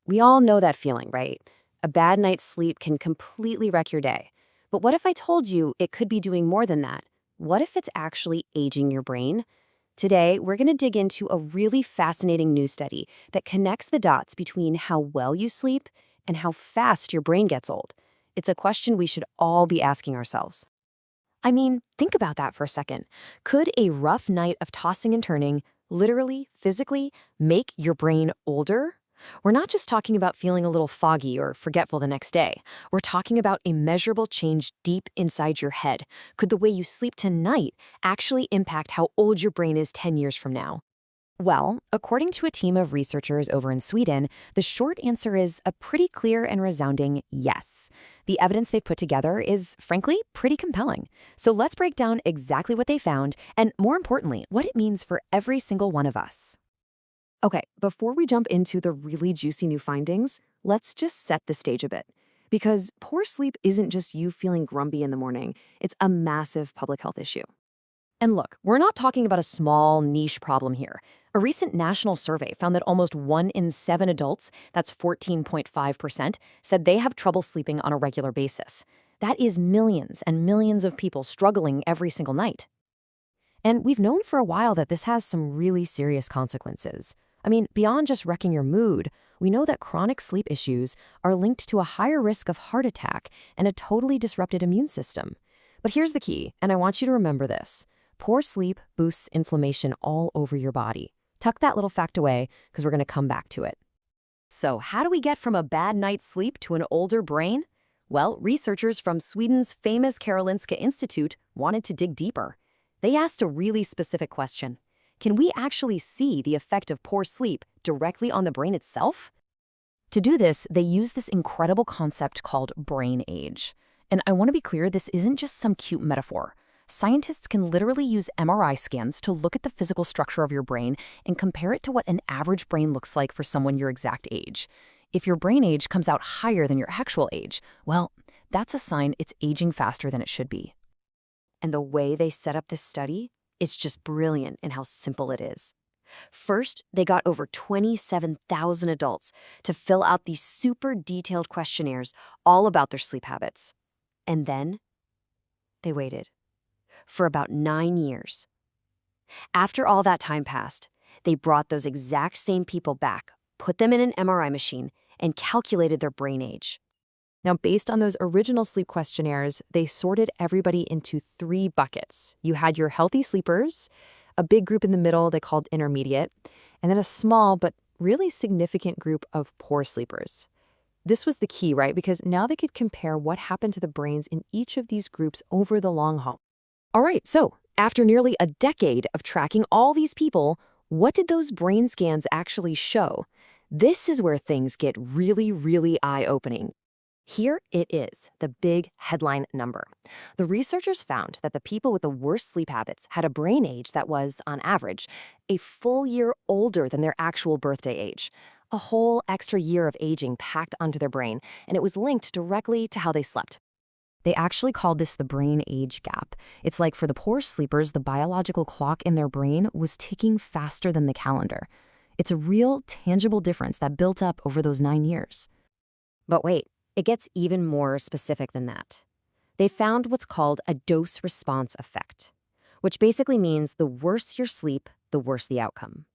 We all know that feeling, right? A bad night's sleep can completely wreck your day. But what if I told you it could be doing more than that? What if it's actually aging your brain? Today, we're going to dig into a really fascinating new study that connects the dots between how well you sleep and how fast your brain gets old. It's a question we should all be asking ourselves. I mean, think about that for a second. Could a rough night of tossing and turning, literally, physically, make your brain older? We're not just talking about feeling a little foggy or forgetful the next day. We're talking about a measurable change deep inside your head. Could the way you sleep tonight actually impact how old your brain is 10 years from now? Well, according to a team of researchers over in Sweden, the short answer is a pretty clear and resounding yes. The evidence they've put together is, frankly, pretty compelling. So let's break down exactly what they found and, more importantly, what it means for every single one of us. Okay, before we jump into the really juicy new findings, let's just set the stage a bit. Because poor sleep isn't just you feeling grumpy in the morning, it's a massive public health issue. And look, we're not talking about a small, niche problem here. A recent national survey found that almost 1 in 7 adults, that's 14.5%, said they have trouble sleeping on a regular basis. That is millions and millions of people struggling every single night. And we've known for a while that this has some really serious consequences. I mean, beyond just wrecking your mood, we know that chronic sleep issues are linked to a higher risk of heart attack and a totally disrupted immune system. But here's the key, and I want you to remember this. Poor sleep boosts inflammation all over your body. Tuck that little fact away because we're going to come back to it. So how do we get from a bad night's sleep to an older brain? Well, researchers from Sweden's famous Karolinska Institute wanted to dig deeper. They asked a really specific question. Can we actually see the effect of poor sleep directly on the brain itself? To do this, they use this incredible concept called brain age. And I want to be clear, this isn't just some cute metaphor. Scientists can literally use MRI scans to look at the physical structure of your brain and compare it to what an average brain looks like for someone your exact age. If your brain age comes out higher than your actual age, well, that's a sign it's aging faster than it should be. And the way they set up this study, it's just brilliant in how simple it is. First, they got over 27,000 adults to fill out these super detailed questionnaires all about their sleep habits. And then they waited for about 9 years. After all that time passed, they brought those exact same people back, put them in an MRI machine, and calculated their brain age. Now, based on those original sleep questionnaires, they sorted everybody into 3 buckets. You had your healthy sleepers, a big group in the middle they called intermediate, and then a small but really significant group of poor sleepers. This was the key, right? Because now they could compare what happened to the brains in each of these groups over the long haul. All right, so after nearly a decade of tracking all these people, what did those brain scans actually show? This is where things get really, really eye-opening. Here it is, the big headline number. The researchers found that the people with the worst sleep habits had a brain age that was, on average, a full year older than their actual birthday age. A whole extra year of aging packed onto their brain, and it was linked directly to how they slept. They actually called this the brain age gap. It's like for the poor sleepers, the biological clock in their brain was ticking faster than the calendar. It's a real, tangible difference that built up over those 9 years. But wait. It gets even more specific than that. They found what's called a dose-response effect, which basically means the worse your sleep, the worse the outcome.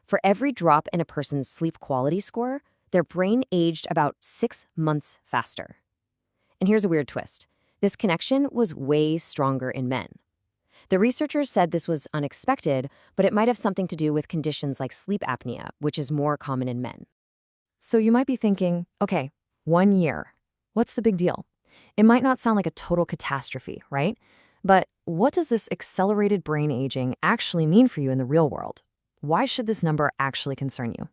For every drop in a person's sleep quality score, their brain aged about 6 months faster. And here's a weird twist. This connection was way stronger in men. The researchers said this was unexpected, but it might have something to do with conditions like sleep apnea, which is more common in men. So you might be thinking, okay, 1 year. What's the big deal? It might not sound like a total catastrophe, right? But what does this accelerated brain aging actually mean for you in the real world? Why should this number actually concern you?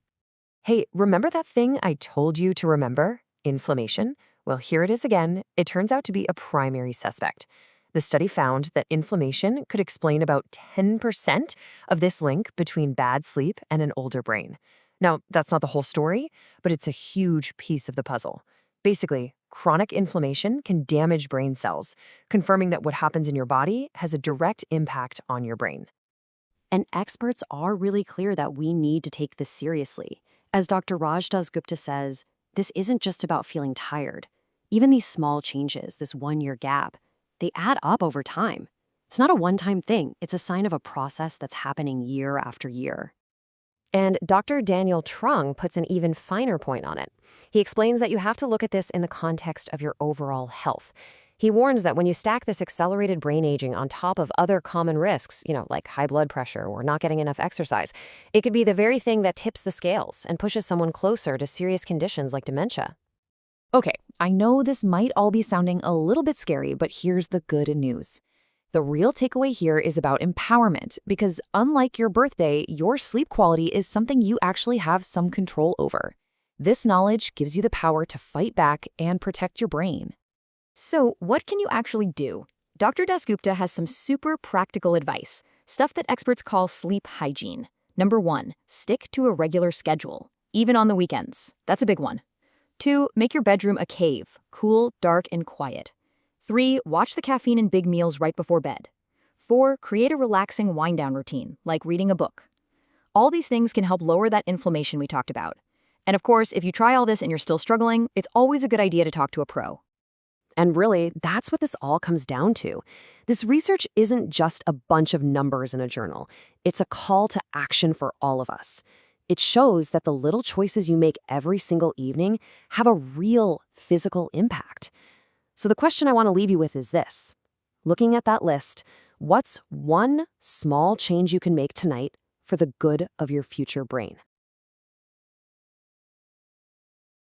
Hey, remember that thing I told you to remember? Inflammation? Well, here it is again. It turns out to be a primary suspect. The study found that inflammation could explain about 10% of this link between bad sleep and an older brain. Now, that's not the whole story, but it's a huge piece of the puzzle. Basically, chronic inflammation can damage brain cells, confirming that what happens in your body has a direct impact on your brain. And experts are really clear that we need to take this seriously. As Dr. Gupta says, this isn't just about feeling tired. Even these small changes, this 1-year gap, they add up over time. It's not a one-time thing. It's a sign of a process that's happening year after year. And Dr. Daniel Trung puts an even finer point on it. He explains that you have to look at this in the context of your overall health. He warns that when you stack this accelerated brain aging on top of other common risks, like high blood pressure or not getting enough exercise, it could be the very thing that tips the scales and pushes someone closer to serious conditions like dementia. Okay, I know this might all be sounding a little bit scary, but here's the good news. The real takeaway here is about empowerment, because unlike your birthday, your sleep quality is something you actually have some control over. This knowledge gives you the power to fight back and protect your brain. So, what can you actually do? Dr. Dasgupta has some super practical advice, stuff that experts call sleep hygiene. Number 1, stick to a regular schedule, even on the weekends. That's a big one. 2, make your bedroom a cave, cool, dark, and quiet. 3, watch the caffeine in big meals right before bed. 4, create a relaxing wind-down routine, like reading a book. All these things can help lower that inflammation we talked about. And of course, if you try all this and you're still struggling, it's always a good idea to talk to a pro. And really, that's what this all comes down to. This research isn't just a bunch of numbers in a journal. It's a call to action for all of us. It shows that the little choices you make every single evening have a real physical impact. So the question I want to leave you with is this. Looking at that list, what's one small change you can make tonight for the good of your future brain?